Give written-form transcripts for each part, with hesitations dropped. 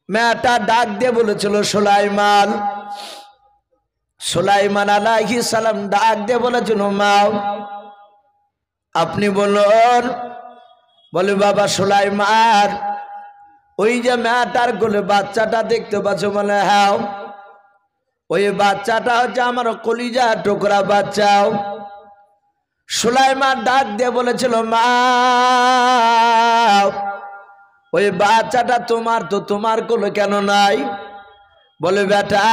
মেয়েটা ডাক দিয়ে বলেছিল সুলাইমান। সুলাইমান আলাইহিস সালাম ডাক দিয়ে বলেছিল মা আপনি বলুন। বলে বাবা সুলাইমান ওই যে মেয়েটার কোলে বাচ্চাটা দেখতে পাচ্ছ? বলে হ্যাঁ। ওই বাচ্চাটা হচ্ছে আমার কলিজা টুকরা বাচ্চা। সুলাইমান ডাক দিয়ে বলেছিল মা ওই বাচ্চাটা তোমার, তো তোমার কোলে কেন নাই? বলে বেটা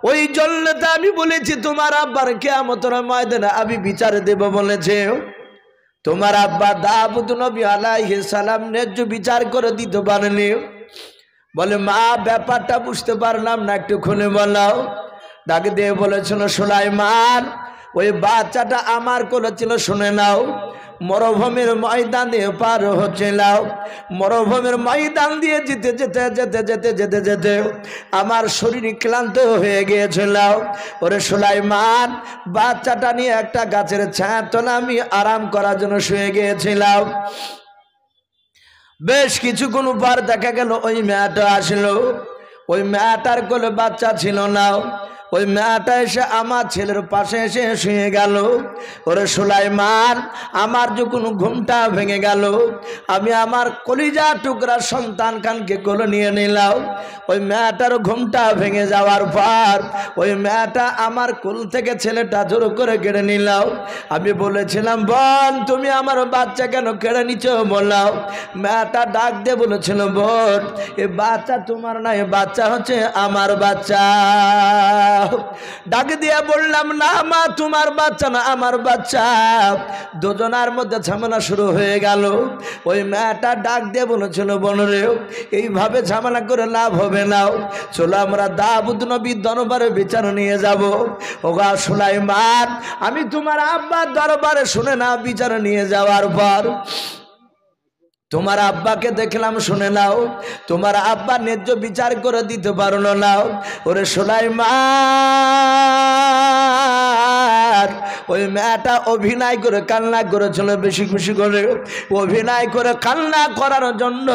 ওই জন্য তো আমি বলেছি তোমার আব্বার কিয়ামতের ময়দানে আমি বিচার দেব বলেছে। তোমার আব্বা দাউদ নবী আলাইহিস সালাম ন্যায্য বিচার করে দিতে পারেনি। বলে মা ব্যাপারটা বুঝতে পারলাম না, একটু খুলে বলাও। ডাক দিয়ে বলেছিল সুলাইমান ওই বাচ্চাটা আমার কোলে ছিল, শুনে নাও। মরুভূমির ময়দান দিয়ে পার হচ্ছিল, মরুভূমির ময়দান দিয়ে যেতে যেতে যেতে যেতে যেতে যেতে আমার শরীর ক্লান্ত হয়ে গিয়েছিল। ওরে সুলাইমান বাচ্চাটা নিয়ে একটা গাছের ছায়ার তলায় আমি আরাম করার জন্য শুয়ে গিয়েছিলাম। বেশ কিছুক্ষণ পর দেখা গেল ওই মেয়েটা আসলো। ওই মেয়েটার কোলে বাচ্চা ছিল না। ওই মেয়েটা এসে আমার ছেলের পাশে এসে শুয়ে গেল। ওরে সুলাইমান আমার যখন ঘুমটা ভেঙে গেল, আমি আমার কলিজা টুকরা সন্তান খানকে কোলে নিয়ে নিলাম। ওই মেয়েটার ঘুমটা ভেঙে যাওয়ার পর ওই মেয়েটা আমার কোল থেকে ছেলেটা জোর করে কেড়ে নিলাম। আমি বলেছিলাম বোন তুমি আমার বাচ্চা কেন কেড়ে নিচ্ছ? বললাম। মেয়েটা ডাক দিয়ে বলেছিল বোন এ বাচ্চা তোমার না, এ বাচ্চা হচ্ছে আমার বাচ্চা। ডাক দিয়ে বললাম না মা তোমার বাচ্চা না, আমার বাচ্চা। দুজনার মধ্যে ঝামেলা শুরু হয়ে গেল। ওই মেয়েটা ডাক দিয়ে বলেছিল বোনরে এইভাবে ঝামেলা করে লাভ হবে না, চলো আমরা দাউদ নবীর দরবারে বিচার নিয়ে যাব। ওগা সুলাইমান আমি তোমার আব্বার দরবারে শুনে না বিচার নিয়ে যাওয়ার পর তোমার আব্বাকে দেখলাম, শুনে নাও তোমার আব্বা ন্যায্য বিচার করে দিতে পারলো না। ওরে সুলাইমান ওই মেয়েটা অভিনয় করে কান্না করেছিল, বেশি খুশি করে অভিনয় করে কান্না করার জন্য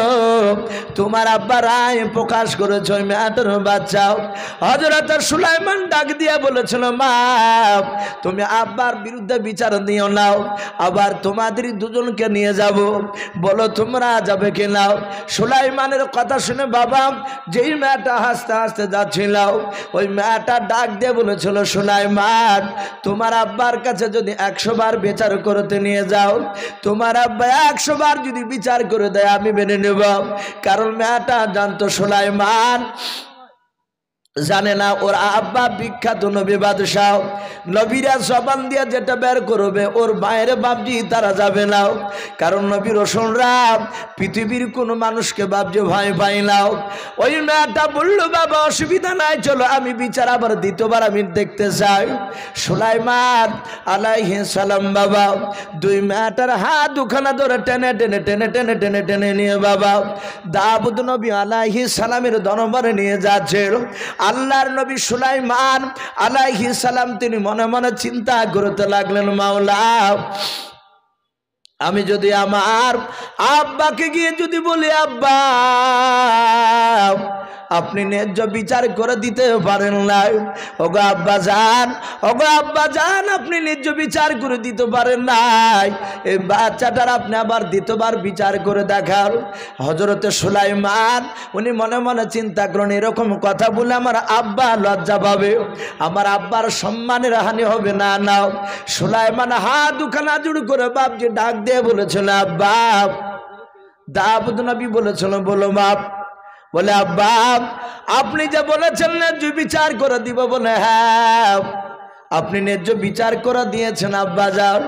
তোমার আব্বা রায় প্রকাশ করেছে ওই মেয়েটার বাচ্চা। হযরত সুলাইমান ডাক দিয়ে বলেছিল মা তুমি আব্বার বিরুদ্ধে বিচার নিও নাও, আবার তোমাদের দুজনকে নিয়ে যাব, বলো তোমরা যাবে কিনা? সুলাইমানের কথা শুনে বাবা যেই মেয়েটা হাসতে হাসতে যাচ্ছিল ওই মেয়েটা ডাক দিয়ে বলেছিল সুলাইমান তোমার আব্বার কাছে যদি 100 বার বিচার করতে নিয়ে যাও, তোমার আব্বা 100 বার যদি বিচার করে দেয় আমি মেনে নেব। কারণ মেয়েটা জানতো সুলাইমান জানে না ওর আব্বা বিখ্যাত নবী বাদশাহ, নবীরা জবান দিয়ে যেটা বের করবে ওর বাইরে বাপজি তারা যাবে না। কারণ নবী রাসূলরা পৃথিবীর কোনো মানুষকে বাপজি ভয় পায় না। ওই মেয়েটা বলল বাবা অসুবিধা নাই, চলো আমি বিচার আবার দ্বিতীয়বার আমি দেখতে চাই। সুলাইমান আলাইহিস সালাম বাবা দুই মেয়েটার হাত দুখানা ধরে টেনে টেনে টেনে টেনে টেনে টেনে নিয়ে বাবা দাউদ নবী আলাইহিস সালামের দরবারে নিয়ে যাচ্ছে। আল্লাহর নবী সুলাইমান আলাইহিস সালাম তিনি মনে মনে চিন্তা করতে লাগলেন মাওলা আমি যদি আমার আব্বাকে গিয়ে যদি বলি আব্বা আপনি ন্যায্য বিচার করে দিতে পারেন না, ওগো আব্বা জান, ওগো আব্বা জান আপনি ন্যায্য বিচার করে দিতে পারেন নাই, এই বাচ্চাটার আপনি আবার দ্বিতীয়বার বিচার করে দেখার। হযরতে সুলাইমান উনি মনে মনে চিন্তা করেন এরকম কথা বলে আমার আব্বা লজ্জা পাবে, আমার আব্বার সম্মানের হানি হবে না। না সুলাইমান হাত দুখানা জোড় করে বাপজি ডাক দিয়ে বলেছিল আব্বা দাউদ নবী বলেছিল বলো বাপ, বলে আব্বা আপনি যে বলেছেন ন্যায্য বিচার করে দিব, বলে হ্যাঁ আপনি ন্যায্য বিচার করে দিয়েছেন আব্বা যান,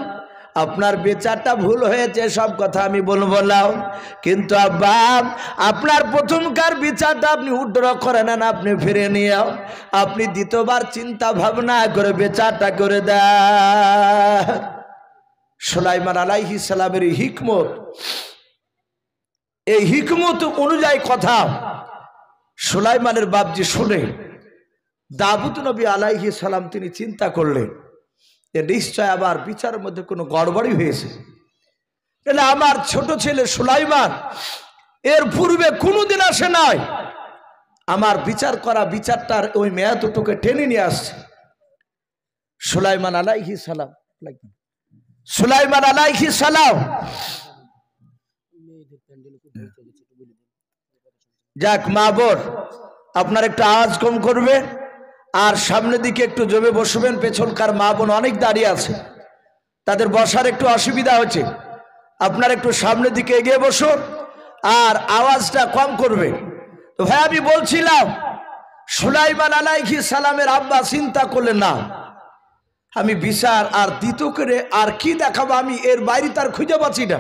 আপনার বিচারটা ভুল হয়েছে সব কথা আমি বলবো না, কিন্তু আব্বা আপনার প্রথমকার বিচারটা আপনি উদ্র করে নেন, আপনি ফিরে নিয়ে আপনি দ্বিতীয়বার চিন্তা ভাবনা করে বিচারটা করে দেন। সুলাইমান আলাইহিস সালামের হিকমত, এই হিকমত অনুযায়ী কথা সুলাইমানের বাপজি শুনে দাউদ নবী আলাইহিস সালাম তিনি চিন্তা করলেন যে নিশ্চয় আবার বিচারের মধ্যে কোনো গড়বড়ি হয়েছে। তাহলে আমার ছোট ছেলে সুলাইমান এর পূর্বে কোনোদিন আসে নাই, আমার বিচার করা বিচারটার ওই মেয়ে দুটোকে টেনে নিয়ে আসছে। সুলাইমান আলাইহিস সালাম, সুলাইমান আলাইহিস সালাম। যাক মা বোন, আপনার একটু আওয়াজ কম করবে আর সামনের দিকে একটু জমে বসবেন। পেছনকার মা বোন অনেক দাঁড়িয়ে আছে, তাদের বসার একটু অসুবিধা হচ্ছে। আপনার একটু সামনের দিকে এগিয়ে বসুন আর আওয়াজটা কম করবে। তো ভাই আমি বলছিলাম, সুলাইমান আলাইহিস সালামের আব্বা চিন্তা করলেন, না আমি বিচার আর দ্বিতীয় করে আর কি দেখাবো, আমি এর বাইরে তার খুঁজে পাচ্ছি না।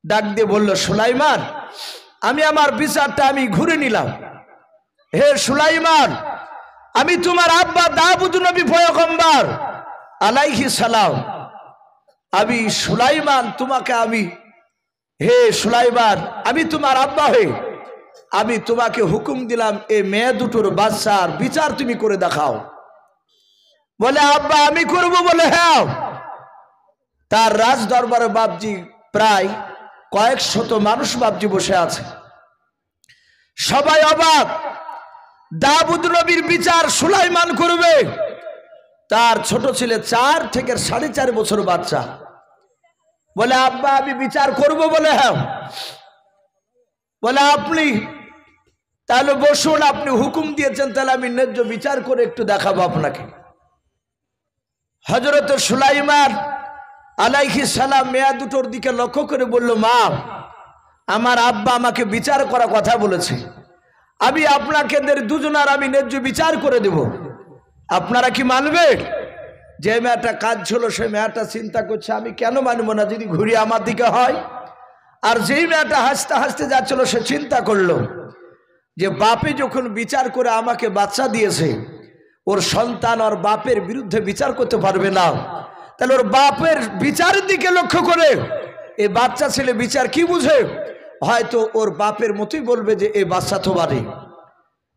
ডাক দিয়ে বলল, সুলাইমান আমি আমার বিচারটা আমি ঘুরে নিলাম। হে সুলাইমান, আমি তোমার আব্বা দাউদ নবী পয়গম্বর আলাইহিস সালাম, আমি সুলাইমান তোমাকে হে সুলাইমান আমি তোমার আব্বা হয়ে আমি তোমাকে হুকুম দিলাম এই মেয়ে দুটোর বাচ্চার বিচার তুমি করে দেখাও। বলে আব্বা আমি করব। বলে হ্যাঁ। তার রাজ দরবারে বাপজি প্রায় কয়েক শত মানুষ বাপজি বসে আছে, সবাই অবাক। দাউদ নবীর বিচার সুলাইমান করবে। তার ছোট ছেলে 4 থেকে 4.5 বছর বাচ্চা। বলে আব্বা আমি বিচার করব। বলে হ্যাঁ। বলে আপনি তাহলে বসুন, আপনি হুকুম দিয়েছেন, তাহলে আমি ন্যায্য বিচার করে একটু দেখাবো আপনাকে। হযরত সুলাইমান আলাইহিস সালাম মেয়া দুটোর দিকে লক্ষ্য করে বলল, মা আমার আব্বা আমাকে বিচার করার কথা বলেছে, আমি আপনাকে দুজনার আমি ন্যায্য বিচার করে দেব, আপনারা কি মানবে? যে মেয়েটা কাজ ছিল সেই মেয়েটা চিন্তা করছে আমি কেন মানবো না যদি ঘুরিয়ে আমার দিকে হয়। আর যেই মেয়েটা হাসতে হাসতে যাচ্ছিল সে চিন্তা করলো যে বাপে যখন বিচার করে আমাকে বাচ্চা দিয়েছে, ওর সন্তান ওর বাপের বিরুদ্ধে বিচার করতে পারবে না, তাহলে ওর বাপের বিচারের দিকে লক্ষ্য করে এই বাচ্চা ছেলে বিচার কি বুঝে, হয়তো ওর বাপের মতোই বলবে যে এই বাচ্চা তো বাড়ি,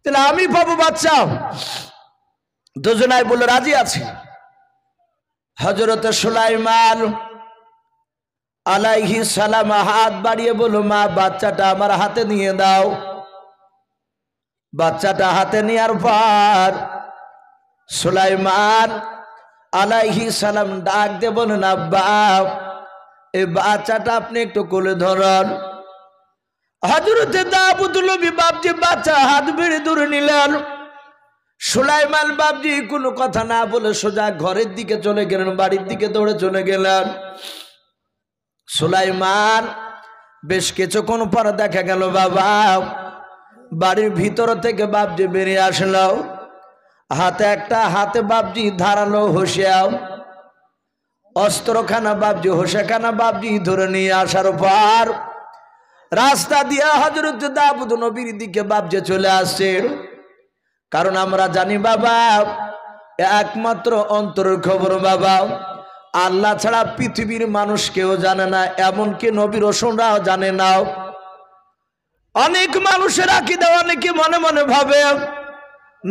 তাহলে আমি পাবো বাচ্চা। দুজনাই বলে রাজি আছে। হযরত সুলাইমান আলাইহিস সালাম হাত বাড়িয়ে বলল, মা বাচ্চাটা আমার হাতে নিয়ে দাও। বাচ্চাটা হাতে নেওয়ার পর সুলাইমান আলাইহিস সালাম ডাক দিয়ে বলেন, আব্বা এই বাচ্চাটা আপনি একটু কোলে ধরুন। হযরত দাউদ নবী বাপজি বাচ্চা হাত বেড়ে ধরে নিলেন। সুলাইমান বাপজি কোনো কথা না বলে সোজা ঘরের দিকে চলে গেলেন, বাড়ির দিকে দৌড়ে চলে গেলেন। সুলাইমান বেশ কিছুক্ষণ পর দেখা গেল বাবা বাড়ির ভিতর থেকে বাপজি বেরিয়ে আসলো। হাতে বাপজি ধারালো হোসিয়াও অস্ত্রখানা বাপজি হোসেখানা বাপজি ধরে নিয়ে আসার পর রাস্তা দিয়ে হযরত দাউদ নবীর দিকে বাপজি চলে আসছে। কারণ আমরা জানি বাবা একমাত্র অন্তরের খবর বাবা আল্লাহ ছাড়া পৃথিবীর মানুষ কেউ জানে না, এমনকি নবী রাসূলরাও জানে না। অনেক মানুষের আকীদা অনেকে মনে মনে ভাবে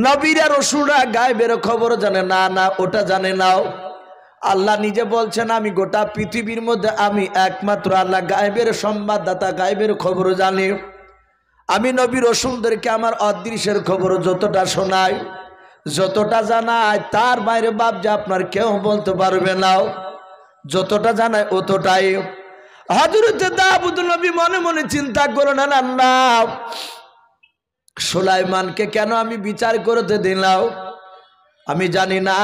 নবীরা রাসূলরা গায়েবের খবর জানে না, না ওটা জানে না। আল্লাহ নিজে বলছেন আমি গোটা পৃথিবীর মধ্যে আমি একমাত্র আল্লাহ গায়েবের সংবাদদাতা, গায়েবের খবর জানি। আমি নবী রাসূলদেরকে আমার অদৃশ্যের খবর যতটা শোনাই, যতটা জানাই, তার বাইরে বাপজি আপনার কেউ বলতে পারবে না। যতটা জানাই অতটাই। হযরত দাউদ নবী মনে মনে চিন্তা করলেন, আল্লাহ সুলাইমানকে কেন আমি বিচার করতে দিলাম? আমি জানি না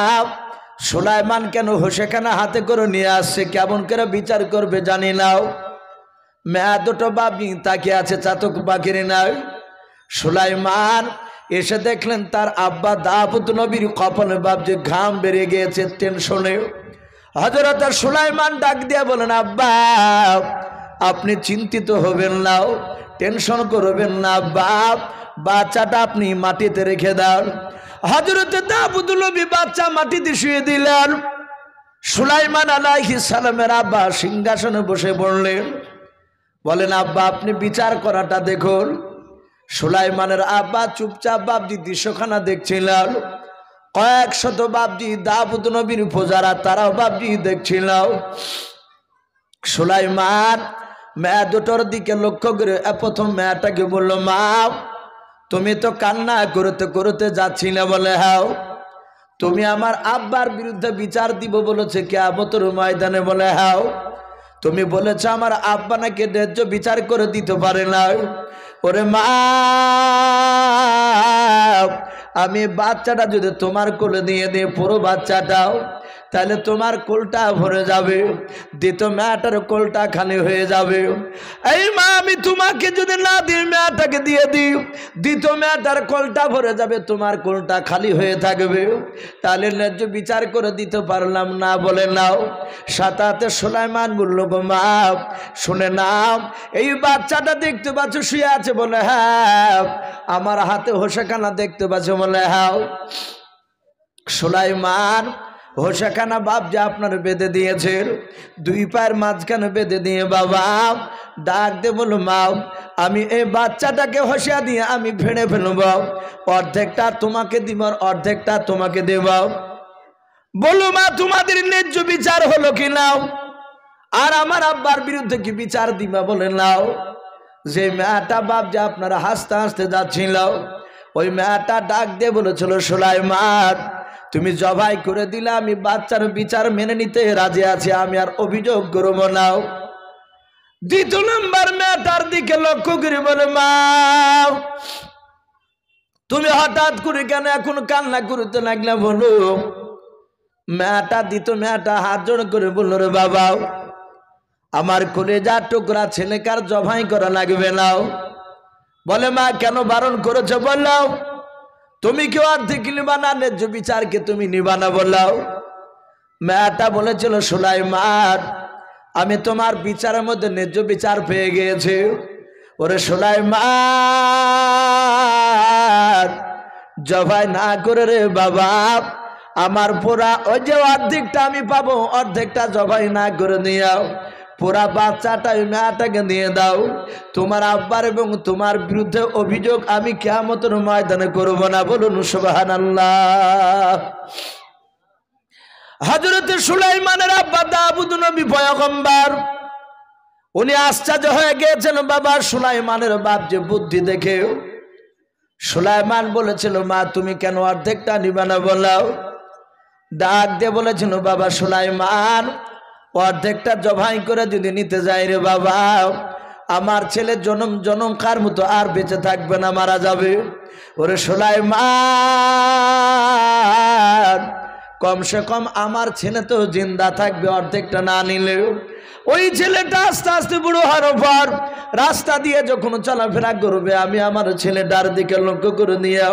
সুলাইমান কেন হোসেখানা হাতে করে নিয়ে আসছে, কেমন করে বিচার করবে জানি না। মেয়া দুটো বাপজি তাকিয়ে আছে চাতক পাখির নাই। সুলাইমান এসে দেখলেন তার আব্বা দাউদ নবীর কপালে বাপজি ঘাম বেরিয়ে গিয়েছে টেনশনে। হযরত সুলাইমান ডাক দিয়ে বলেন, আব্বা আপনি চিন্তিত হবেন না, টেনশন করবেন না বাপ, বাচ্চাটা আপনি মাটিতে রেখে দেন। হযরত দাউদ নবী বাচ্চা মাটিতে শুয়ে দিলেন। সুলাইমান আলাইহিস সালামের আব্বা সিংহাসনে বসে পড়লেন। বলেন আব্বা আপনি বিচার করাটা দেখুন। সুলাইমানের আব্বা চুপচাপ বাপজি দৃশ্যখানা দেখছিলেন। কয়েক শত বাপজি দাউদ নবীর প্রজারা তারাও বাপজি দেখছিল। সুলাইমান মেয়া দুটোর দিকে লক্ষ্য করে প্রথম মেয়াটাকে বলল, মা তুমি তো কান্না করতে করতে যাচ্ছিলে বলে হ্যাঁ তুমি আমার আব্বার বিরুদ্ধে বিচার দিব বলেছে কিয়ামতের ময়দানে বলে হ্যাঁ তুমি বলেছ আমার আব্বা নাকি ন্যায্য বিচার করে দিতে পারে না ওরে মা আমি বাচ্চাটা যদি তোমার কোলে দিয়ে দিয়ে পুরো বাচ্চাটাও তাহলে তোমার কোলটা ভরে যাবে দ্বিতীয় মেয়েটার কোলটা খালি হয়ে যাবে এই মা আমি তোমাকে যদি না দিই মেয়েটাকে দিয়ে দিই দ্বিতীয় মেয়েটার কোলটা ভরে যাবে তোমার কোলটা খালি হয়ে থাকবে তাহলে ন্যায্য বিচার করে দিতে পারলাম না বলে নাও সাতাতে সুলাইমান বলল গো মা শুনে নাও এই বাচ্চাটা দেখতে পাচ্ছ শুয়ে আছে বলে হ্যাঁ আমার হাতে হোসেখানা দেখতে পাচ্ছ বলে হ্যাঁ সুলাইমান হোসেখানা বাপ যে আপনার বেঁধে দিয়েছে দুই পায়ের মাঝখানে বেঁধে দিয়ে বাবা ডাক দে বলো মা আমি এই বাচ্চাটাকে হসিয়া দিয়ে আমি ভেড়ে ফেলব অর্ধেকটা তোমাকে দিব আর অর্ধেকটা তোমাকে দেব বলো মা তোমাদের ন্যায্য বিচার হলো কি নাও আর আমার আব্বার বিরুদ্ধে কি বিচার দিবা বলে নাও যে মেয়েটা বাপ যে আপনারা হাসতে হাসতে যাচ্ছিল ওই মেয়েটা ডাক দিয়ে বলেছিল সুলাইমান তুমি জবাই করে দিলে আমি বাচ্চার বিচার মেনে নিতে রাজি আছি আমি আর অভিযোগ করব না দ্বিতীয় নম্বর মেয়েটার দিকে লক্ষ্য করে বলে মা তুমি হঠাৎ করে কেন এখন কান্না করতে লাগলে বলো মেয়েটা দ্বিতীয় মেয়েটা হাত জোড় করে বললো রে বাবা আমার কলেজা টুকরা ছেলেকার জবাই করা লাগবে না বলে মা কেন বারণ করেছো বললাও তুমি কেউ অর্ধেক নিবা না ন্যায্য বিচারকে তুমি নিবা না বললাও মেয়েটা বলেছিল সুলাইমান আমি তোমার বিচারের মধ্যে ন্যায্য বিচার পেয়ে গিয়েছি ওরে সুলাইমান জবাই না করে রে বাবা আমার পুরা ওই যে অর্ধেকটা আমি পাবো অর্ধেকটা জবাই না করে নিও পুরা বাচ্চাটা ওই মেয়েটাকে দিয়ে দাও তোমার আব্বার এবং তোমার বিরুদ্ধে অভিযোগ আমি কিয়ামতের ময়দানে করব না বলুন সুবহানাল্লাহ হযরত সুলাইমানের আব্বা দাউদ নবী পয়গম্বর উনি আশ্চর্য হয়ে গিয়েছেন বাবা সুলাইমানের বাপ যে বুদ্ধি দেখে সুলাইমান বলেছিল মা তুমি কেন অর্ধেকটা নিবা না বলাও ডাক দিয়ে বলেছিল বাবা সুলাইমান অর্ধেকটা জবাই করে যদি নিতে যাই রে বাবা আমার ছেলে জনম জনমকার মতো আর বেঁচে থাকবে না মারা যাবে ওরে সুলাইমান কমসে কম আমার ছেলে তো জিন্দা থাকবে অর্ধেকটা না নিলেও ওই ছেলেটা আস্তে আস্তে বুড়ো হওয়ার পর রাস্তা দিয়ে যখন চলাফেরা করবে আমি আমার ছেলেটার দিকে লক্ষ্য করে নিয়ে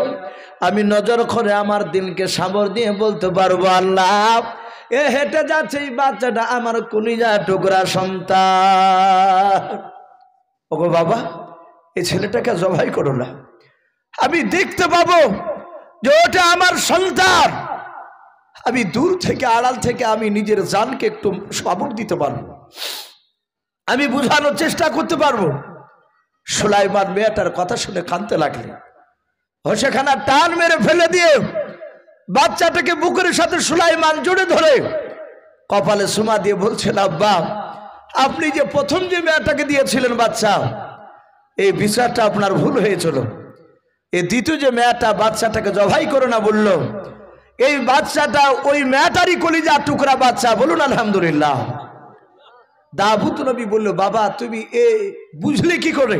আমি নজর করে আমার দিনকে সাবর দিয়ে বলতে পারবো আল্লাহ এ হেঁটে যাচ্ছে এই বাচ্চাটা আমার কলিজা টুকরা সন্তান ওগো বাবা এই ছেলেটাকে জবাই করো না আমি দেখতে পাবো যে ওটা আমার সন্তান আমি দূর থেকে আড়াল থেকে আমি নিজের জানকে একটু সবর দিতে পারবো আমি বোঝানোর চেষ্টা করতে পারবো সুলাইমান মেয়েটার কথা শুনে কাঁদতে লাগলেন হোসেখানা টান মেরে ফেলে দিয়ে বাচ্চাটাকে বুকের সাথে সুলাইমান জড়ে ধরে কপালে সুমা দিয়ে বলছেন আব্বা আপনি যে প্রথম যে মেয়েটাকে দিয়েছিলেন বাচ্চা এই বিচারটা আপনার ভুল হয়েছিল এই দ্বিতীয় যে মেয়েটা বাচ্চাটাকে জবাই করে না বললো এই বাচ্চাটা ওই মেয়েটারই কলিজা টুকরা বাচ্চা বলুন আলহামদুলিল্লাহ দাউদ নবী বলল বাবা তুমি এ বুঝলে কি করে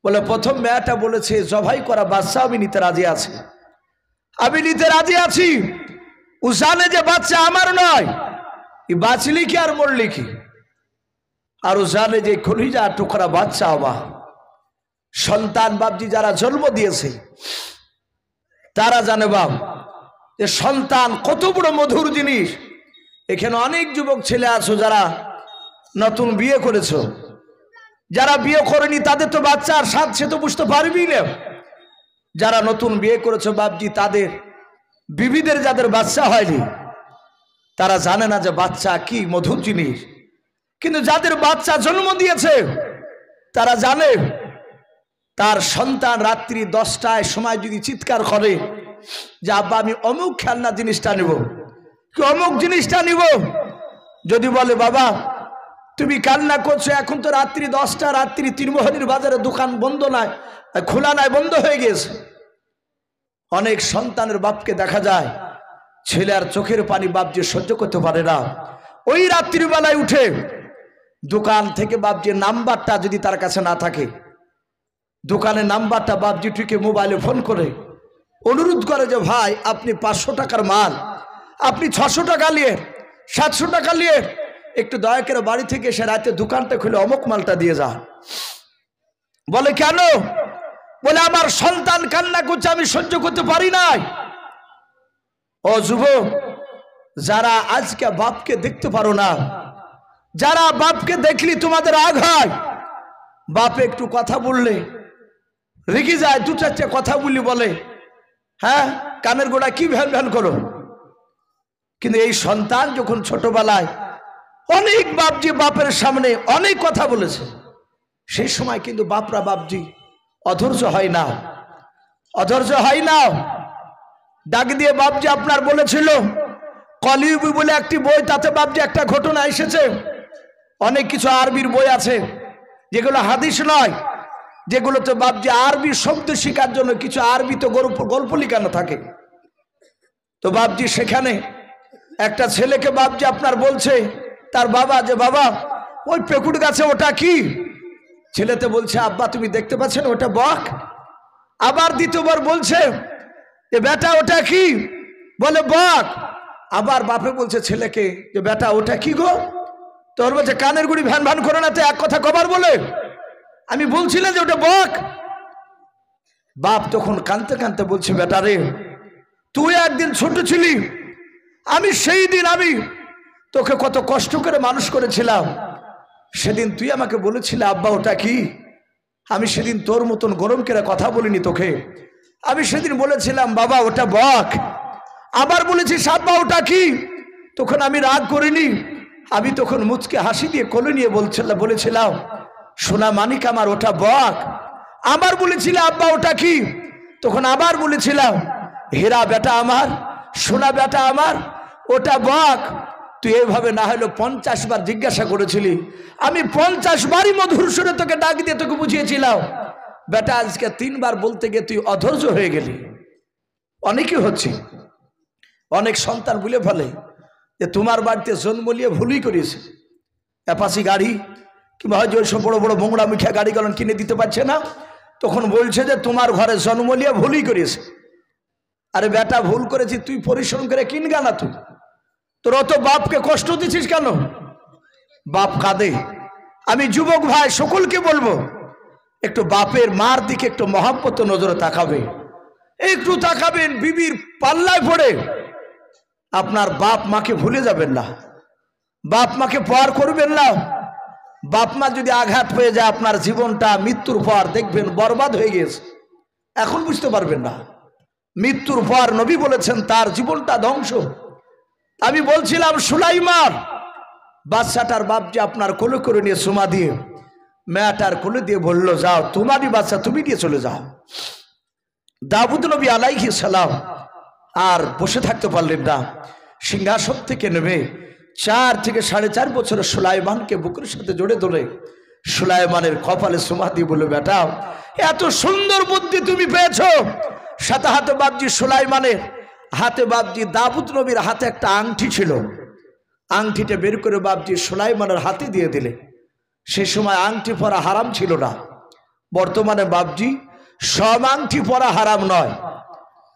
বলে প্রথম মেয়েটা বলেছে জবাই করা বাচ্চা আমি নিতে রাজি আছি আমি নিতে রাজি আছি ও জানে যে বাচ্চা আমার নয় বাঁচলি কি আর মরলি কি আর ও জানে যে কলিজা টুকরা বাচ্চা আমার সন্তান বাপজি যারা জন্ম দিয়েছে তারা জানে বাপ যে সন্তান কত বড় মধুর জিনিস এখানে অনেক যুবক ছেলে আছো যারা নতুন বিয়ে করেছো যারা বিয়ে করেনি তাদের তো বাচ্চার স্বাদ সে তো বুঝতে পারবি না যারা নতুন বিয়ে করেছো বাপজি তাদের বিবিদের যাদের বাচ্চা হয়নি তারা জানে না যে বাচ্চা কি মধুর জিনিস কিন্তু যাদের বাচ্চা জন্ম দিয়েছে তারা জানে তার সন্তান রাত্রি 10টায় সময় যদি চিৎকার করে যে আব্বা আমি অমুক খেলনা জিনিসটা নিব কি অমুক জিনিসটা নিব যদি বলে বাবা তুমি কান্না করছো। এখন তো রাত্রি 10টা, রাত্রি তীরমোহনীর বাজারে দোকান বন্ধ নাই, খোলা নাই, বন্ধ হয়ে গেছে। অনেক সন্তানের বাপকে দেখা যায় ছেলে আর চোখের পানি বাপ যে সহ্য করতে পারে না, ওই রাত্রিবেলায় উঠে দোকান থেকে বাপজির নাম্বারটা যদি তার কাছে না থাকে, দোকানের নাম্বারটা বাপজিটিকে মোবাইলে ফোন করে অনুরোধ করে যে ভাই আপনি 500 টাকার মাল আপনি 600 টাকা নিয়ে 700 টাকা নিয়ে একটু দয়া করে বাড়ি থেকে এসে রাতে দোকানটা খুলে অমুক মালটা দিয়ে যা। বলে কেন? বলে আমার সন্তান কান্না করছে, আমি সহ্য করতে পারি নাই। ও যুবক, যারা আজকে বাপকে দেখতে পারো না, যারা বাপকে দেখলি তোমাদের রাগ হয়, বাপে একটু কথা বললে রেগে যায়, 2-4টে কথা বলি বলে হ্যাঁ কানের গোড়া কি ভ্যান ভ্যান করো। কিন্তু এই সন্তান যখন ছোটবেলায় অনেক বাপজি বাপের সামনে অনেক কথা বলেছে, সেই সময় কিন্তু বাপরা বাপজি অধৈর্য হয় না, অধৈর্য হয় না। ডাক দিয়ে বাপজি আপনার বলেছিল কলিউবি বলে একটি বই, তাতে বাপজি একটা ঘটনা এসেছে। অনেক কিছু আরবির বই আছে যেগুলো হাদিস নয়, যেগুলোতে বাপজি আরবি শব্দ শেখার জন্য কিছু আরবিতে গল্প লিখানো থাকে। তো বাপজি সেখানে একটা ছেলেকে বাপজি আপনার বলছে তার বাবা যে বাবা ওই পেকুট গাছে ওটা কি? ছেলেতে বলছে আব্বা তুমি দেখতে পাচ্ছেন ওটা বক। আবার দ্বিতীয়বার বলছে যে বেটা ওটা কি? বলে বক। আবার বাপে বলছে ছেলেকে যে বেটা ওটা কি গো? তোর বলছে কানের গুড়ি ভ্যান ভ্যান করে না, তো এক কথা কবার বলে আমি বলছিলাম যে ওটা বক। বাপ তখন কাঁদতে কাঁদতে বলছে বেটা রে তুই একদিন ছোট ছিলি, আমি সেই দিন আমি তোকে কত কষ্ট করে মানুষ করেছিলাম, সেদিন তুই আমাকে বলেছিলে আব্বা ওটা কি? আমি সেদিন তোর মতন গরম করে কথা বলিনি তোকে, আমি সেদিন বলেছিলাম বাবা ওটা বক। আবার বলেছিস আব্বা ওটা কি? তখন আমি রাগ করিনি, আমি তখন মুচকে হাসি দিয়ে কোলে নিয়ে বলেছিলাম সোনা মানিক আমার ওটা বক। আবার বলেছিলাম আব্বা ওটা কি? তখন আবার বলেছিলাম হীরা বেটা আমার, সোনা বেটা আমার, ওটা বক। তুই এইভাবে না হলেও 50 বার জিজ্ঞাসা করেছিলি, আমি 50 বারই মধুর সুরে তোকে ডাক দিয়ে তোকে বুঝিয়েছিলাম। বেটা আজকে 3 বার বলতে গিয়ে তুই অধৈর্য হয়ে গেলি। অনেকে হচ্ছে, অনেক সন্তান বলে ফেলে যে তোমার বাড়িতে জন্ম নিয়ে ভুলই করিয়েছে, অ্যাপাচি গাড়ি কিংবা হয়তো ওইসব বড় বড় মোংরা মুখিয়া গাড়িগুলো কিনে দিতে পারছে না, তখন বলছে যে তোমার ঘরে জন্ম নিয়ে ভুলই করিয়েছে। আরে বেটা ভুল করেছি, তুই পরিশ্রম করে কিনগা না, তুই তোর অত বাপকে কষ্ট দিচ্ছিস কেন? বাপ কাঁদে। আমি যুবক ভাই সকলকে বলবো একটু বাপের মার দিকে একটু মহব্বত নজরে তাকাবে, একটু তাকাবেন। বিবির পাল্লায় পড়ে আপনার বাপ মাকে ভুলে যাবেন না, বাপ মাকে পার করবেন না। বাপ মা যদি আঘাত পেয়ে যায় আপনার জীবনটা মৃত্যুর পর দেখবেন বরবাদ হয়ে গেছে, এখন বুঝতে পারবেন না। মৃত্যুর পর নবী বলেছেন তার জীবনটা ধ্বংস। আমি বলছিলাম সুলাইমান বাচ্চাটার বাপ যে আপনার কোলে করে নিয়ে সুমা দিয়ে মেয়েটার কোলে দিয়ে বললো যাও তোমারই বাচ্চা তুমি নিয়ে চলে যাও। দাউদ নবী আলাইহিস সালাম আর বসে থাকতে পারলেন না, সিংহাসন থেকে নেমে 4 থেকে 4.5 বছরের সুলাইমানকে বুকের সাথে জড়ে ধরে সুলাইমানের কপালে সুমা দিয়ে বলল বেটা এত সুন্দর বুদ্ধি তুমি পেয়েছো। সাথে হাতে বাপজি সুলাইমানের হাতে বাপজি দাউদ নবীর হাতে একটা আংটি ছিল, আংটিটা বের করে বাপজি সুলাইমানের হাতে দিয়ে দিলে। সে সময় আংটি পরা হারাম ছিল না, বর্তমানে বাপজি সব আংটি পরা হারাম নয়,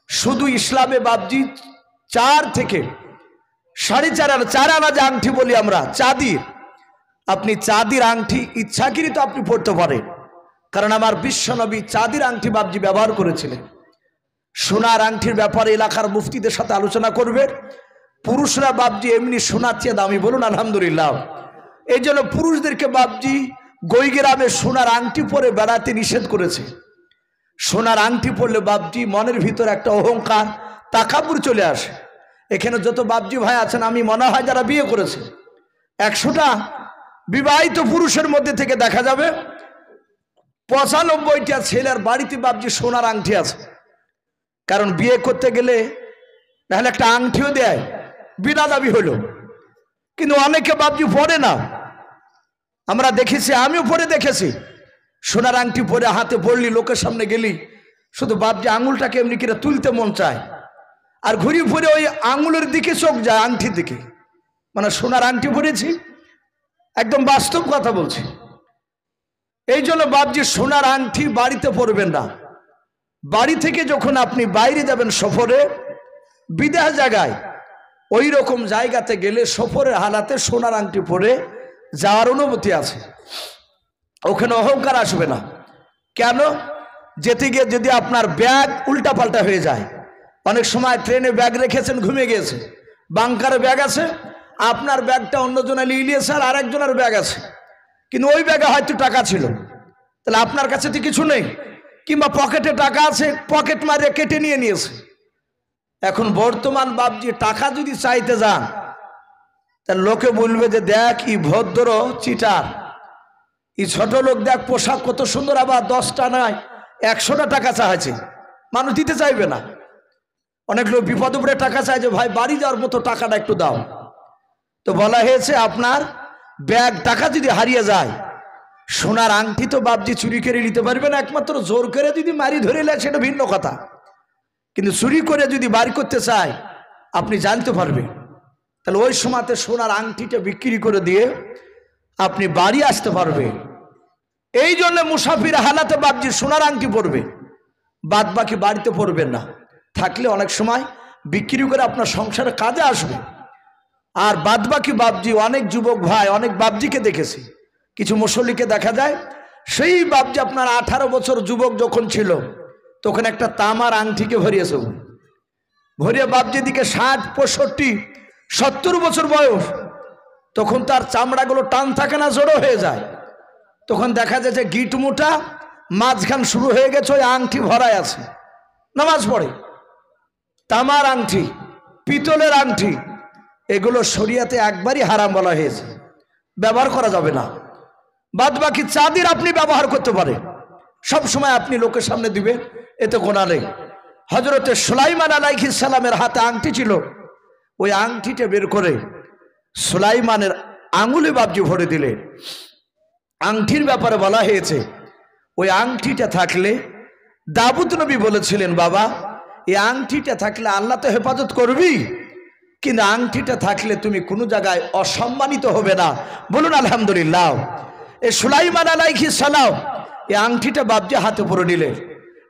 শুধু ইসলামে বাপজি 4 থেকে 4.5 আনা 4 আনা যে আংটি বলি আমরা চাঁদির, আপনি চাঁদির আংটি ইচ্ছাকৃত আপনি পড়তে পারেন, কারণ আমার বিশ্বনবী চাঁদির আংটি বাপজি ব্যবহার করেছিলেন। সোনার আংটির ব্যাপারে এলাকার মুফতিদের সাথে আলোচনা করবেন। পুরুষরা বাপজি এমনি সোনার চেয়ে দামি, বলুন আলহামদুলিল্লাহ। এই জন্য পুরুষদেরকে বাপজি গৈগ্রামে সোনার আংটি পরে বেড়াতে নিষেধ করেছে। সোনার আংটি পরলে বাপজি মনের ভিতর একটা অহংকার তাকাব্বুর চলে আসে। এখানে যত বাপজি ভাই আছেন আমি মনে হয় যারা বিয়ে করেছে 100টা বিবাহিত পুরুষের মধ্যে থেকে দেখা যাবে 95টা ছেলের বাড়িতে বাপজি সোনার আংটি আছে। কারণ বিয়ে করতে গেলে তাহলে একটা আংটিও দেয়, বিনা দাবি হলো, কিন্তু অনেকে বাপজি পড়ে না। আমরা দেখেছি, আমিও পরে দেখেছি, সোনার আংটি পরে হাতে পড়লি, লোকের সামনে গেলি, শুধু বাপজি আঙুলটাকে এমনি করে তুলতে মন চায়, আর ঘুরি ফিরে ওই আঙুলের দিকে চোখ যায়, আংটির দিকে। মানে সোনার আংটি পরেছি, একদম বাস্তব কথা বলছি। এই জন্য বাপজি সোনার আংটি বাড়িতে পরবেন না। বাড়ি থেকে যখন আপনি বাইরে যাবেন সফরে, বিদেশ জায়গায়, ওই রকম জায়গাতে গেলে সফরের হালাতে সোনার আংটি পরে যাওয়ার অনুমতি আছে। ওখানে অহংকার আসবে না। কেন? যেতে গিয়ে যদি আপনার ব্যাগ উল্টাপাল্টা হয়ে যায়, অনেক সময় ট্রেনে ব্যাগ রেখেছেন, ঘুমিয়ে গিয়েছে, বাংকারে ব্যাগ আছে, আপনার ব্যাগটা অন্যজনে নিয়ে নিয়েছে, আর আরেকজনের ব্যাগ আছে, কিন্তু ওই ব্যাগে হয়তো টাকা ছিল, তাহলে আপনার কাছে তো কিছু নেই, কিংবা পকেটে টাকা আছে, পকেট মারিয়ে কেটে নিয়ে নিয়েছে। এখন বর্তমান বাপজি টাকা যদি চাইতে যান, তাহলে লোকে বলবে যে দেখ ই ভদ্র চিটার, ই ছোট লোক, দেখ পোশাক কত সুন্দর, আবার 10টা নয় 100টা টাকা চাইছে, মানুষ দিতে চাইবে না। অনেক লোক বিপদ উপরে টাকা চায় যে ভাই বাড়ি যাওয়ার মতো টাকাটা একটু দাও। তো বলা হয়েছে আপনার ব্যাগ টাকা যদি হারিয়ে যায়, সোনার আংটি তো বাপজি চুরি করে নিতে পারবে না, একমাত্র জোর করে যদি মারি ধরে নেয় সেটা ভিন্ন কথা, কিন্তু চুরি করে যদি বাড়ি করতে চায় আপনি জানতে পারবেন। তাহলে ওই সময়তে সোনার আংটিটা বিক্রি করে দিয়ে আপনি বাড়ি আসতে পারবেন। এই জন্য মুসাফির হালাতে বাপজি সোনার আংটি পরবে, বাদ বাকি বাড়িতে পরবেন না। থাকলে অনেক সময় বিক্রি করে আপনার সংসারে কাজে আসবে। আর বাদ বাকি বাপজি, অনেক যুবক ভাই, অনেক বাপজিকে দেখেছি, কিছু মুসল্লিকে দেখা যায়, সেই বাপজি আপনার 18 বছর যুবক যখন ছিল তখন একটা তামার আংটিকে ভরিয়েছে, ভরিয়ে বাপজি দিকে 60, 65, 70 বছর বয়স, তখন তার চামড়াগুলো টান থাকে না, জড়ো হয়ে যায়, তখন দেখা যাচ্ছে গিট মোটা, মাঝখান শুরু হয়ে গেছে, ওই আংটি ভরায় আছে, নামাজ পড়ে। তামার আংটি, পিতলের আংটি, এগুলো শরিয়াতে একবারই হারাম বলা হয়েছে, ব্যবহার করা যাবে না। বাদ বাকি চাঁদির আপনি ব্যবহার করতে পারেন, সব সময় আপনি লোকের সামনে দিবেন, এতে গোনা নেই। হযরতে সুলাইমান আলাইহিস সালামের হাতে আংটি ছিল, ওই আংটিটা বের করে সুলাইমানের আঙুলে বাপজি ভরে দিলেন। আংটির ব্যাপারে বলা হয়েছে, ওই আংটিটা থাকলে দাউদ নবী বলেছিলেন, বাবা এই আংটিটা থাকলে আল্লাহ তো হেফাজত করবি, কিন্তু আংটিটা থাকলে তুমি কোনো জায়গায় অসম্মানিত হবে না। বলুন আলহামদুলিল্লাহ। এই সুলাইমান আলাইহিস সালাম এই আংটিটা বাপজি হাতে পরে নিলেন।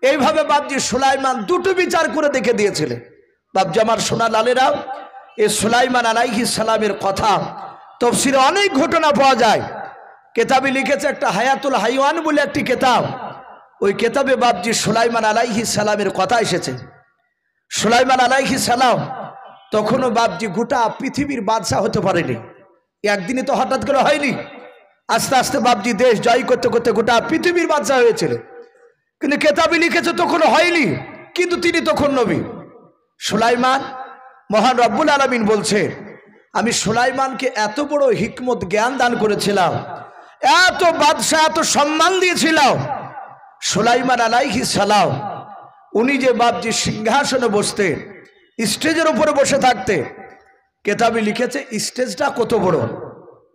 এইভাবে বাপজি সুলাইমান দুটো বিচার করে দেখে দিয়েছিলেন। বাপজি আমার সোনা লালেরা, এই সুলাইমান আলাইহিস সালামের কথা তাফসীরে অনেক ঘটনা পাওয়া যায়। কেতাবে লিখেছে একটা হায়াতুল হাইওয়ান বলে একটি কেতাব, ওই কেতাবে বাপজি সুলাইমান আলাইহিস সালামের কথা এসেছে। সুলাইমান আলাইহিস সালাম তখনও বাপজি গোটা পৃথিবীর বাদশাহ হতে পারেনি, একদিনে তো হঠাৎ করে হয়নি, আস্তে আস্তে বাপজি দেশ জয় করতে করতে গোটা পৃথিবীর বাদশাহ হয়েছিল, কিন্তু কেতাবে লিখেছে তখনও হয়নি, কিন্তু তিনি তখন নবী। সুলাইমান, মহান রব্বুল আলামিন বলছে, আমি সুলাইমানকে এত বড় হিকমত জ্ঞান দান করেছিলাম, এত বাদশাহ এত সম্মান দিয়েছিলাম। সুলাইমান আলাইহিস সালাম উনি যে বাপজি সিংহাসনে বসতে, স্টেজের উপরে বসে থাকতে, কেতাবে লিখেছে স্টেজটা কত বড়।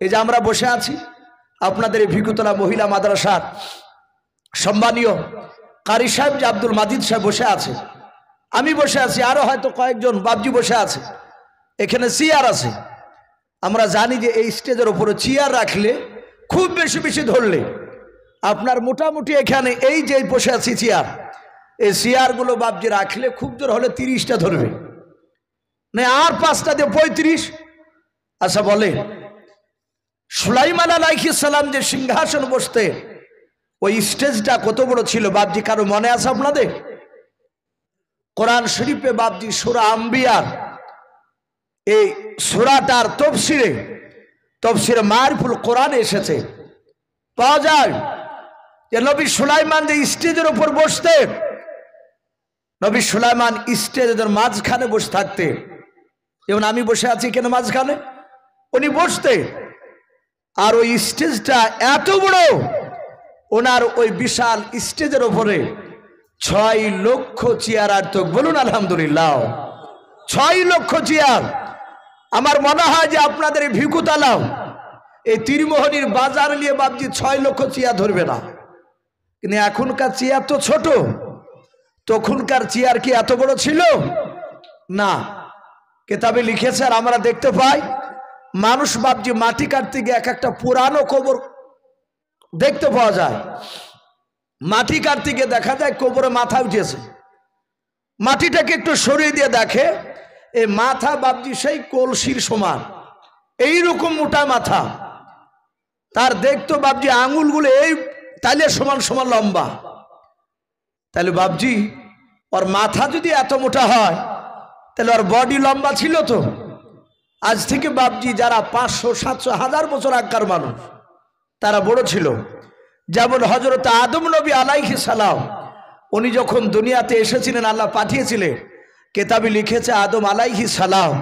এই যে আমরা বসে আছি, আপনাদের এই ভিকুতলা মহিলা মাদ্রাসার সম্মানীয় কারি সাহেব যে আব্দুল মাজিদ সাহেব বসে আছে, আমি বসে আছি, আরো হয়তো কয়েকজন বাপজি বসে আছে, এখানে চেয়ার আছে। আমরা জানি যে এই স্টেজের উপরে চেয়ার রাখলে খুব বেশি বেশি ধরলে আপনার মোটামুটি এখানে এই যে বসে আছি চেয়ার, এই চেয়ারগুলো বাপজি রাখলে খুব জোর হলে 30টা ধরবে না, আর 5টা দিয়ে 35। আচ্ছা বলে সুলাইমান আলাইহিস সালাম যে সিংহাসন বসতে, ওই স্টেজটা কত বড় ছিল বাপজি কারো মনে আছে আপনাদের? কোরআন শরীফে বাপজি সূরা আম্বিয়ার এই সূরাটার তফসিরে মারিফুল কোরআনে এসেছে, পাওয়া যায় যে নবী সুলাইমান যে স্টেজের উপর বসতেন, নবী সুলাইমান স্টেজের মাঝখানে বসে থাকতেন, যেমন আমি বসে আছি কেন মাঝখানে, উনি বসতেন। আর ওই স্টেজটা এত বড়, ওনার ওই বিশাল স্টেজের উপরে 6 লক্ষ চেয়ার আর তো, বলুন আলহামদুলিল্লাহ, 6 লক্ষ চেয়ার। আমার মনে হয় যে আপনাদের এই ভিকুতালাও এই তীরমোহনীর বাজার নিয়ে বাপজি 6 লক্ষ চেয়ার ধরবে না। কিন্তু এখনকার চেয়ার তো ছোট, তখনকার চেয়ার কি এত বড় ছিল না। কিতাবে লিখেছে আর আমরা দেখতে পাই, মানুষ বাপজি মাটি কাটতে গিয়ে এক একটা পুরানো কবর দেখতে পাওয়া যায়। মাটি কাটতে গিয়ে দেখা যায় কবরে মাথা উঠেছে, মাটিটাকে একটু সরিয়ে দিয়ে দেখে এই মাথা বাপজি সেই কলসির সমান, এইরকম মোটা মাথা। তার দেখতো বাপজি আঙুলগুলো এই তাইলে সমান সমান লম্বা। তাহলে বাপজি ওর মাথা যদি এত মোটা হয় তাহলে ওর বডি লম্বা ছিল তো। আজ থেকে বাপজি যারা 500, 700, 1000 বছর আগকার মানুষ তারা বড় ছিল। যেমন হযরত আদম নবী আলাইহিস সালাম, উনি যখন দুনিয়াতে এসেছিলেন, আল্লাহ পাঠিয়েছিলেন, কিতাবে লিখেছে আদম আলাইহিস সালাম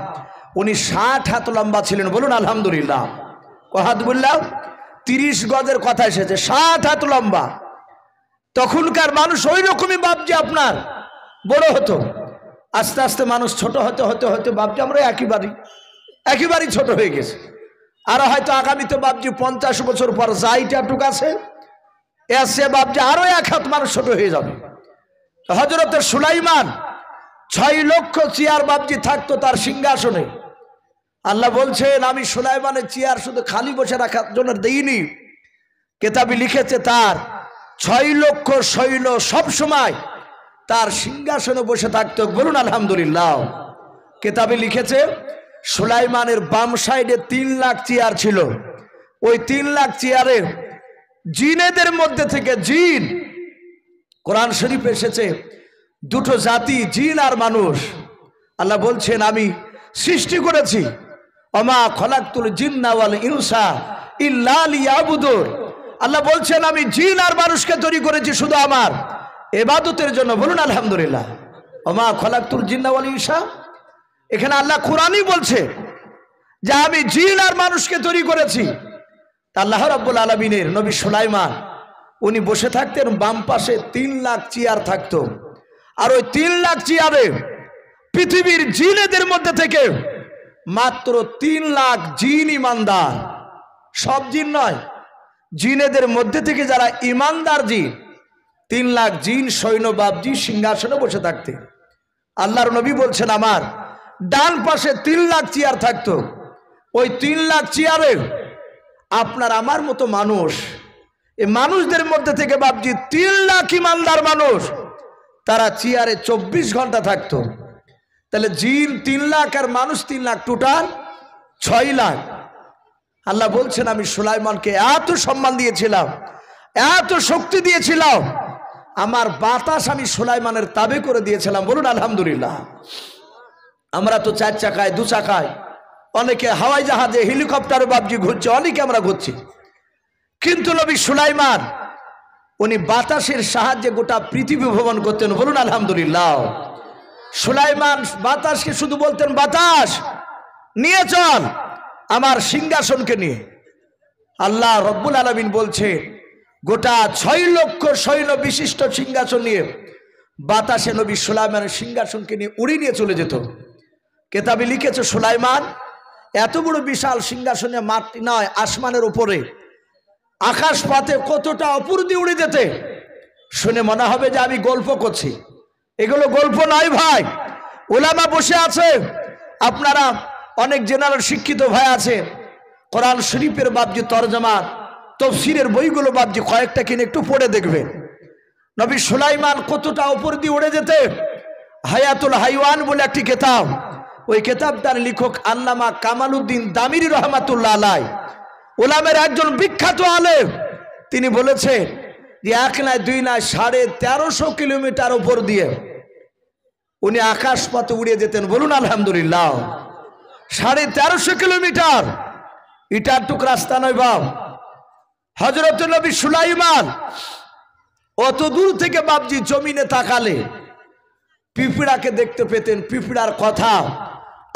উনি 60 হাত লম্বা ছিলেন। বলুন আলহামদুলিল্লাহ। কত বললাম? 30 গজের কথা এসেছে, 60 হাত লম্বা। তখনকার মানুষ ওই রকমই বাপজি আপনার বড় হতো। আস্তে আস্তে মানুষ ছোট হতে হতে হতে বাপজি আমরা একেবারেই ছোট হয়ে গেছে। আর হয়তো আগামীতে বাপজি 50 বছর পর যাইটাটুক আছে এসে বাপজি আরো 1 হাত মানুষ ছোট হয়ে যাবে। হযরত সুলাইমান 6 লক্ষ চেয়ার বাপজি থাকতো তার সিংহাসনে। আল্লাহ বলছেন আমি সুলাইমানের চেয়ার শুধু খালি বসে রাখার জন্য দেইনি, কিতাবে লিখেছে তার 6 লক্ষ সৈন্য সব সময় তার সিংহাসনে বসে থাকতো। বলুন আলহামদুলিল্লাহ। কিতাবে লিখেছে সুলাইমানের বাম সাইডে 3 লাখ চেয়ার ছিল। ওই 3 লাখ চেয়ারে জিনেদের মধ্যে থেকে জিন, কোরআন শরীফে এসেছে 2টো জাতি, জিন আর মানুষ। আল্লাহ বলছেন আমি সৃষ্টি করেছি, ওমা খলাকতুল জিন্না ওয়াল ইনসা ইল্লা লিয়াবুদুন। আল্লাহ বলছেন আমি জিন আর মানুষকে তৈরি করেছি শুধু আমার ইবাদতের জন্য। বলুন আলহামদুলিল্লাহ। ওমা খলাকতুল জিন্না ওয়াল ইনসা, এখানে আল্লাহ কোরআনই বলছে যে আমি জিন আর মানুষকে তৈরি করেছি। আল্লাহ রাব্বুল আলামিনের নবী সুলাইমান উনি বসে থাকতেন, বাম পাশে 3 লাখ চেয়ার থাকতো। আর ওই 3 লাখ চেয়ারে পৃথিবীর জিনেদের মধ্যে থেকে মাত্র 3 লাখ জিন ইমানদার, সব জিন নয়, জিনেদের মধ্যে থেকে যারা ইমানদার জিন, 3 লাখ জিন সৈন্য বাপজি সিংহাসনে বসে থাকতেন। আল্লাহর নবী বলছেন আমার ডান পাশে 3 লাখ চেয়ার থাকতো। ওই 3 লাখ চেয়ারে আপনার আমার মতো মানুষ, এই মানুষদের মধ্যে থেকে বাপজি 3 লাখ ইমানদার মানুষ তারা চেয়ারে 24 ঘন্টা থাকতো। তাহলে জিন 3 লাখ আর মানুষ 3 লাখ, টোটাল 6 লাখ। আল্লাহ বলছেন আমি সুলাইমানকে এত সম্মান দিয়েছিলাম, এত শক্তি দিয়েছিলাম, আমার বাতাস আমি সুলাইমানের তাবে করে দিয়েছিলাম। বলুন আলহামদুলিল্লাহ। আমরা তো 4 চাকায়, 2 চাকায়, অনেকে হাওয়াই জাহাজে, হেলিকপ্টারে বাপজি ঘুরছে, অনেকে আমরা ঘুরছি। কিন্তু নবী সুলাইমান উনি বাতাসের সাহায্যে গোটা পৃথিবী ভ্রমণ করতেন। বলুন আলহামদুলিল্লাহ। সুলাইমান বাতাসকে শুধু বলতেন বাতাস নিয়ে চল আমার সিংহাসনকে নিয়ে। আল্লাহ রব্বুল আলামিন বলছে গোটা 6 লক্ষ সৈন্য বিশিষ্ট সিংহাসন নিয়ে বাতাসে নবী সুলাইমানের সিংহাসনকে নিয়ে উড়িয়ে নিয়ে চলে যেত। কিতাবে লিখেছে সুলাইমান এত বড় বিশাল সিংহাসনে মাটি নয়, আসমানের উপরে আকাশ পাতে কতটা উপর দিয়ে উড়ে যেতে, শুনে মনে হবে যে আমি গল্প করছি। এগুলো গল্প নয় ভাই, উলামা বসে আছে, আপনারা অনেক জেনারেল শিক্ষিত ভাই আছে, কোরআন শরীফের বাপজি তরজমা তাফসীরের বইগুলো বাপজি কয়েকটা কিনে একটু পড়ে দেখবেন। নবী সুলাইমান কতটা উপর দিয়ে উড়ে যেতে। হায়াতুল হাইওয়ান বলে একটি কিতাব, ওই কিতাবটার লেখক আল্লামা কামালউদ্দিন দামিরি রহমাতুল্লাহ আলাইহি, উলামের একজন বিখ্যাত আলেম। তিনি বলেছে যে 1 নয় 2 নয় 1350 কিলোমিটার উপর দিয়ে উনি আকাশ পথে উড়িয়ে যেতেন। বলুন আলহামদুলিল্লাহ। 1350 কিলোমিটার, এটার টুক রাস্তা নয় বাপ। হযরত নবী সুলাইমান অত দূর থেকে বাপজি জমিনে তাকালে পিঁপড়াকে দেখতে পেতেন, পিঁপড়ার কথা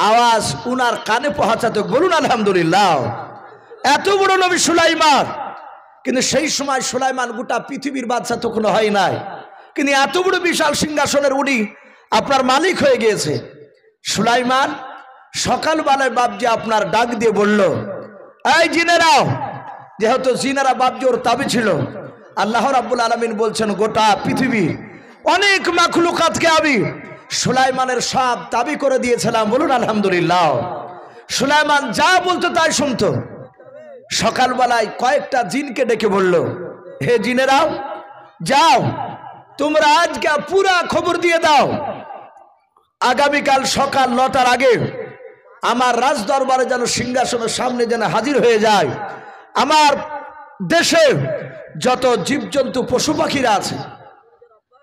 আওয়াজ উনার কানে পৌঁছাতো। বলুন আলহামদুলিল্লাহ। এত বড় নবী সুলাইমান, কিন্তু সেই সময় সুলাইমান গোটা পৃথিবীর বাদশা তখন হয় নাই, কিন্তু এত বড় বিশাল সিংহাসনের উনি আপনার মালিক হয়ে গিয়েছে। সুলাইমান সকালবেলায় বাপজি আপনার ডাক দিয়ে বলল এই জিনেরাও, যেহেতু জিনেরা বাপজোর তাবি ছিল, আল্লাহ রাব্বুল আলামিন বলছেন গোটা পৃথিবী অনেক মাখলুকাতকে আমি সুলাইমানের সব তাবি করে দিয়েছিলাম। বলুন আলহামদুলিল্লাহ। সুলাইমান যা বলতো তাই শুনতো। সকালবেলায় কয়েকটা জিনকে ডেকে বলল, হে জিনেরাও, যাও তোমরা আজকে পুরা খবর দিয়ে দাও, আগামীকাল সকাল 9টার আগে আমার রাজ দরবারে যেন সিংহাসনের সামনে যেন হাজির হয়ে যায় আমার দেশে যত জীবজন্তু পশু পাখিরা আছে,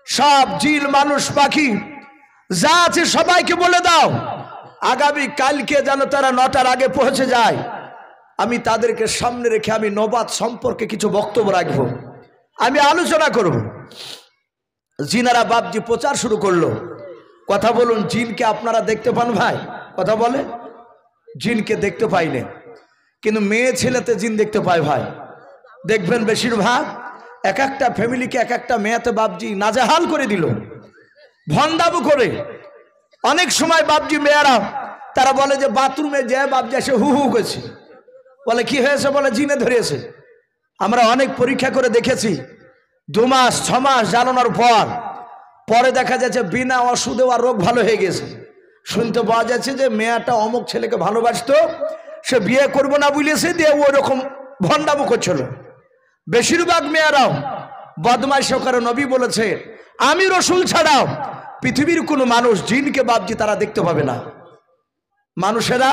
সব জিন মানুষ পাখি যা আছে সবাইকে বলে দাও আগামী কালকে যেন তারা 9টার আগে পৌঁছে যায়। আমি তাদেরকে সামনে রেখে আমি নবাত সম্পর্কে কিছু বক্তব্য রাখবো, আমি আলোচনা করব। জিনারা বাপজি প্রচার শুরু করলো। কথা বলুন, জিনকে আপনারা দেখতে পান ভাই? কথা বলে, জিনকে দেখতে পাই না, কিন্তু মেয়ে ছেলেতে জিন দেখতে পায় ভাই। দেখবেন বেশিরভাগ এক একটা ফ্যামিলিকে এক একটা মেয়েতে বাপজি নাজেহাল করে দিল, ভন্ডাবু করে। অনেক সময় বাপজি মেয়েরা তারা বলে যে বাথরুমে যে বাপজি এসে হু হু করছে, বলে কি হয়েছে, বলে জিনে ধরেছে। আমরা অনেক পরীক্ষা করে দেখেছি, 2 মাস 6 মাস জ্বালানোর পরে দেখা যাচ্ছে বিনা ওষুধে আর রোগ ভালো হয়ে গেছে। শুনতে পাওয়া যাচ্ছে যে মেয়েটা অমুক ছেলেকে ভালোবাসতো, সে বিয়ে করবো না বলেছে, দিয়ে ওই রকম ভন্ডামো করছিল। বেশিরভাগ মেয়েরাও বদমাইশ করে। নবী বলেছে আমি রসুল ছাড়াও পৃথিবীর কোনো মানুষ জিনকে বাপজি তারা দেখতে পাবে না। মানুষেরা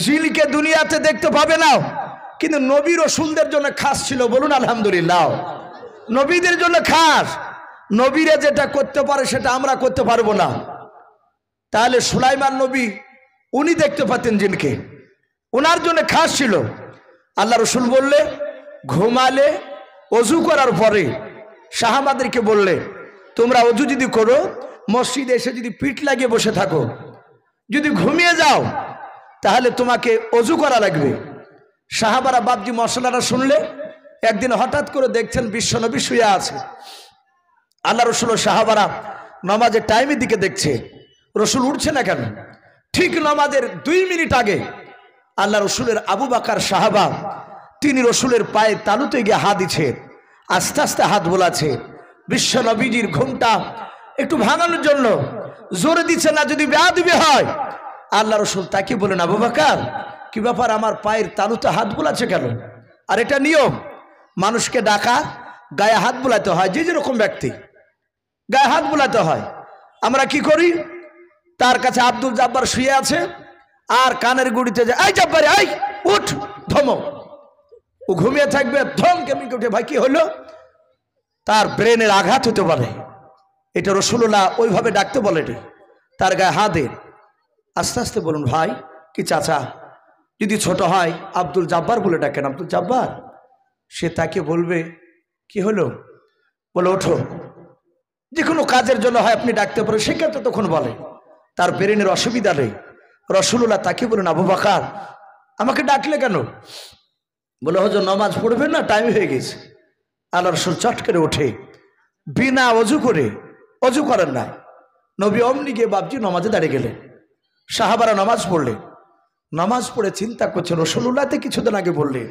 জিনকে দুনিয়াতে দেখতে পাবে না, কিন্তু নবী রসুলদের জন্য খাস ছিল। বলুন আলহামদুলিল্লাহ। নবীদের জন্য খাস, নবীরা যেটা করতে পারে সেটা আমরা করতে পারবো না। তাহলে সুলাইমান নবী উনি দেখতে পাতেন জিনকে, ওনার জন্য খাস ছিল। আল্লাহ রসুল বললে ঘুমালে অজু করার পরে সাহাবাদেরকে বললে তোমরা অজু যদি করো, মসজিদে এসে যদি পিঠ লাগিয়ে বসে থাকো, যদি ঘুমিয়ে যাও তাহলে তোমাকে অজু করা লাগবে। সাহাবারা বাপজি মশলাটা শুনলে একদিন হঠাৎ করে দেখছেন বিশ্বনবী শুয়ে আছে। আল্লাহ রসুল সাহাবারা নামাজের টাইমের দিকে দেখছে, রসুল উঠছে না কেন। ঠিক নামাজের 2 মিনিট আগে আল্লাহ রসুলের আবু বকর সাহাবা, তিনি রসুলের পায়ে তালুতে গিয়ে হাত দিচ্ছে, আস্তে আস্তে হাত বোলাচ্ছে। বিশ্ব নবীজির ঘুমটা একটু ভাঙানোর জন্য জোরে দিচ্ছে না, যদি বেয়াদবি হয়। আল্লাহ রসুল তাকে বলেন, আবু বকর কি ব্যাপার, আমার পায়ের তালুতে হাত বোলাচ্ছে কেন? আর এটা নিয়ম, মানুষকে ডাকা গায়ে হাত বোলাতে হয়, যে যেরকম ব্যক্তি গায়ে হাত বোলাতে হয়। আমরা কি করি, তার কাছে আব্দুল জাব্বার শুয়ে আছে আর কানের গুড়িতে যে এই জাব্বারে এই উঠ, ধমক। ও ঘুমিয়ে থাকবে, ধমকে মিকে উঠে ভাই কি হলো, তার ব্রেনের আঘাত হতে পারে। এটা রাসূলুল্লাহ ওইভাবে ডাকতে বলে, তার গায়ে হাত দেন। আস্তে আস্তে বলুন ভাই কি চাচা, যদি ছোট হয় আব্দুল জাব্বার বলে ডাকেন, আব্দুল জাব্বার। সে তাকে বলবে কি হলো, বলে ওঠো। যে কোনো কাজের জন্য হয় আপনি ডাকতে পারেন, সেক্ষেত্রে তখন বলে তার ব্রেনের অসুবিধা নেই। রাসূলুল্লাহ তাকে বলেন, আবু বকর আমাকে ডাকলে কেন? বলে হুজুর নামাজ পড়বেন না, টাইম হয়ে গেছে। আল্লাহ রাসূল চট করে ওঠে, বিনা অজু করে, অজু করেন না, নবী অমনি গিয়ে বাপজি নামাজে দাঁড়িয়ে গেলেন। সাহাবারা নামাজ পড়লেন। নামাজ পড়ে চিন্তা করছে, রাসূলুল্লাহতে কিছুদিন আগে বললেন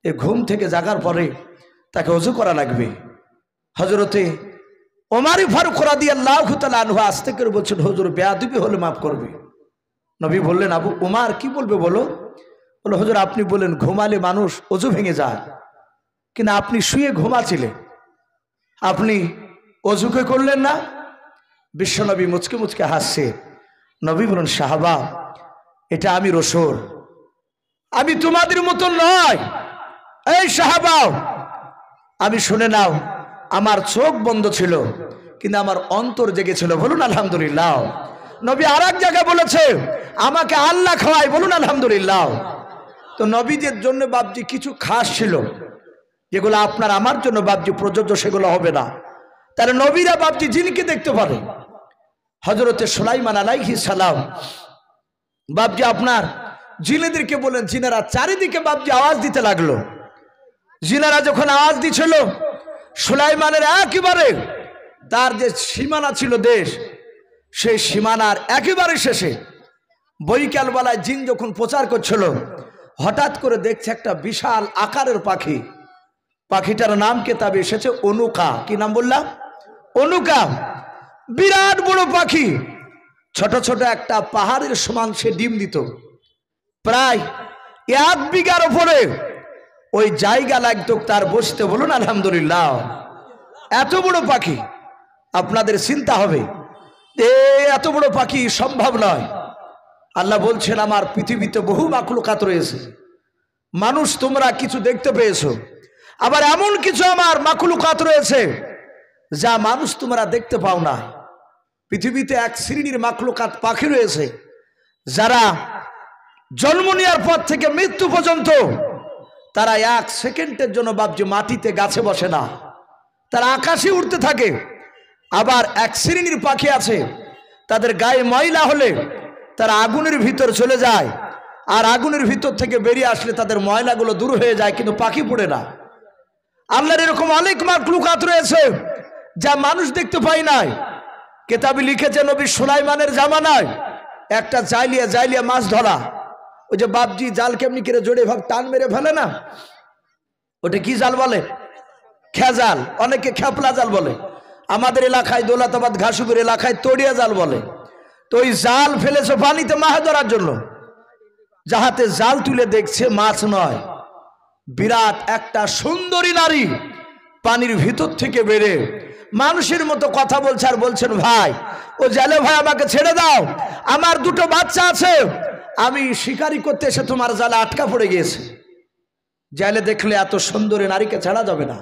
এ ঘুম থেকে জাগার পরে তাকে অজু করা লাগবে। হযরতে ওমর ফারুক রাদিয়াল্লাহু তাআলা আনহু আস্তে করে বলছেন, হুজুর বেয়াদবি হলে মাফ করবে। নবী বললেন, আবু ওমর কি বলবে বলো? বলে হুজুর আপনি বলেন ঘুমালে মানুষ অজু ভেঙে যায়, কিন্তু আপনি শুয়ে ঘুমাচ্ছিলেন, আপনি অজুকে করলেন না। বিশ্বনবী মুচকে মুচকে হাসছে। নবী বলেন, সাহাবা এটা আমি রাসূল, আমি তোমাদের মতো নয়। এই সাহাবা আমি শুনে নাও, আমার চোখ বন্ধ ছিল কিন্তু আমার অন্তর জেগেছিল। বলুন আলহামদুলিল্লাহ। নবী আর এক জায়গায় বলেছে আমাকে আল্লাহ খাওয়ায়। বলুন আলহামদুলিল্লাহ। তো নবীদের জন্য বাপজি কিছু খাস ছিল, যেগুলো আপনার আমার জন্য বাপজি প্রযোজ্য সেগুলো হবে না। তাহলে নবীরা বাপজি জিনকে দেখতে পারে। হযরতে সুলাইমান আলাইহিস সালাম বাপজি আপনার জিনেদেরকে বলেন, জিনেরা চারিদিকে বাপজি আওয়াজ দিতে লাগলো। জিনেরা যখন আওয়াজ দিছিল, সুলাইমানের একেবারে তার যে সীমানা ছিল দেশ, সেই সীমানার একেবারে শেষে বৈকালবেলায় জিন যখন প্রচার করছিল, হঠাৎ করে দেখছে একটা বিশাল আকারের পাখি। পাখিটার নাম কেতাবে এসেছে অনুকা। কি নাম বললাম? অনুকা। বিরাট বড় পাখি, ছোট ছোট একটা পাহাড়ের সমান সে ডিম দিত। প্রায় 1 বিঘার উপরে ওই জায়গা লাগতো তার বসতে। বলুন আলহামদুলিল্লাহ। এত বড় পাখি, আপনাদের চিন্তা হবে এত বড় পাখি সম্ভব নয়। আল্লাহ বলছেন আমার পৃথিবীতে বহু মাখলুকাত রয়েছে, মানুষ তোমরা কিছু দেখতে পেয়েছো, আবার এমন কিছু আমার মাখলুকাত রয়েছে যা মানুষ তোমরা দেখতে পাও না। পৃথিবীতে এক শ্রেণীর মাখলুকাত পাখি রয়েছে যারা জন্ম নেওয়ার পর থেকে মৃত্যু পর্যন্ত তারা 1 সেকেন্ডের জন্য বাপজি মাটিতে গাছে বসে না, তারা আকাশে উড়তে থাকে। আবার এক শ্রেণীর পাখি আছে তাদের গায়ে ময়লা হলে তারা আগুনের ভিতর চলে যায়, আর আগুনের ভিতর থেকে বেরিয়ে আসলে তাদের ময়লাগুলো দূর হয়ে যায়, কিন্তু পাখি পড়ে না। আল্লাহর এরকম অনেক মাখলুকাত রয়েছে যা মানুষ দেখতে পায় নাই। কেতাবে লিখেছে নবী সুলাইমানের জামানায় একটা জাইলিয়া মাছ ধরা। ওই যে বাপজি জাল কেমনি করে জোরে ভাব টান মেরে ফেলে না, ওটা কি জাল বলে? খেজাল, অনেকে খেপলা জাল বলে। আমাদের এলাকায় দৌলতাবাদ ঘাসুপুর এলাকায় তড়িয়া জাল বলে। তো ওই জাল ফেলেছে পানিতে মাছ ধরার জন্য। যাহাতে জাল তুলে দেখছে মাছ নয়, বিরাট একটা সুন্দরী নারী পানির ভিতর থেকে বেরে মানুষের মতো কথা বলছে, আর বলছেন ভাই ও জালে ভাই আমাকে ছেড়ে দাও, আমার 2টো বাচ্চা আছে, আমি শিকারি করতে এসে তোমার জালে আটকা পড়ে গিয়েছে। জালে দেখলে এত সুন্দরী নারীকে ছাড়া যাবে না।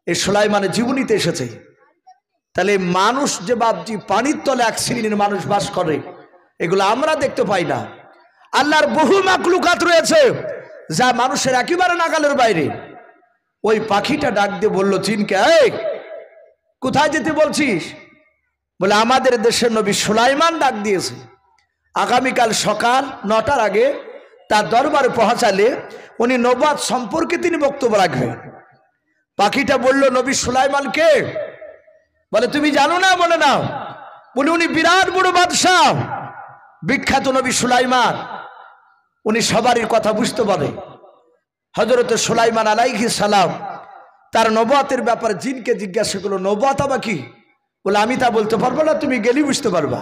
এই সুলাইমানের জীবনীতে এসেছে। তাহলে মানুষ যে বাপজি পানির তলে এক শ্রেণীর মানুষ বাস করে, এগুলো আমরা দেখতে পাই না। আল্লাহর বহু মাখলুকাত রয়েছে যা মানুষের একেবারে নাগালের বাইরে। ওই পাখিটা ডাক দিয়ে বলল চিনকে, এই কোথায় যেতে বলছিস? বলে আমাদের দেশের নবী সুলাইমান ডাক দিয়েছে, আগামীকাল সকাল 9টার আগে তার দরবারে পৌঁছালে উনি নবুয়ত সম্পর্কে তিনি বক্তব্য রাখবেন। পাখিটা বলল নবী সুলাইমান কে? বলে তুমি জানো না? বলে না। বলে উনি বিরাট বড় বাদশাহ, বিখ্যাত নবী সুলাইমান, উনি সবারই কথা বুঝতে পারে। হযরত সুলাইমান আলাইহিস সালাম তার নবুয়তের ব্যাপারে জিনকে জিজ্ঞাসা করলো, নবুয়ত বা কি? বলে আমি তা বলতে পারবো না, তুমি গেলেই বুঝতে পারবা।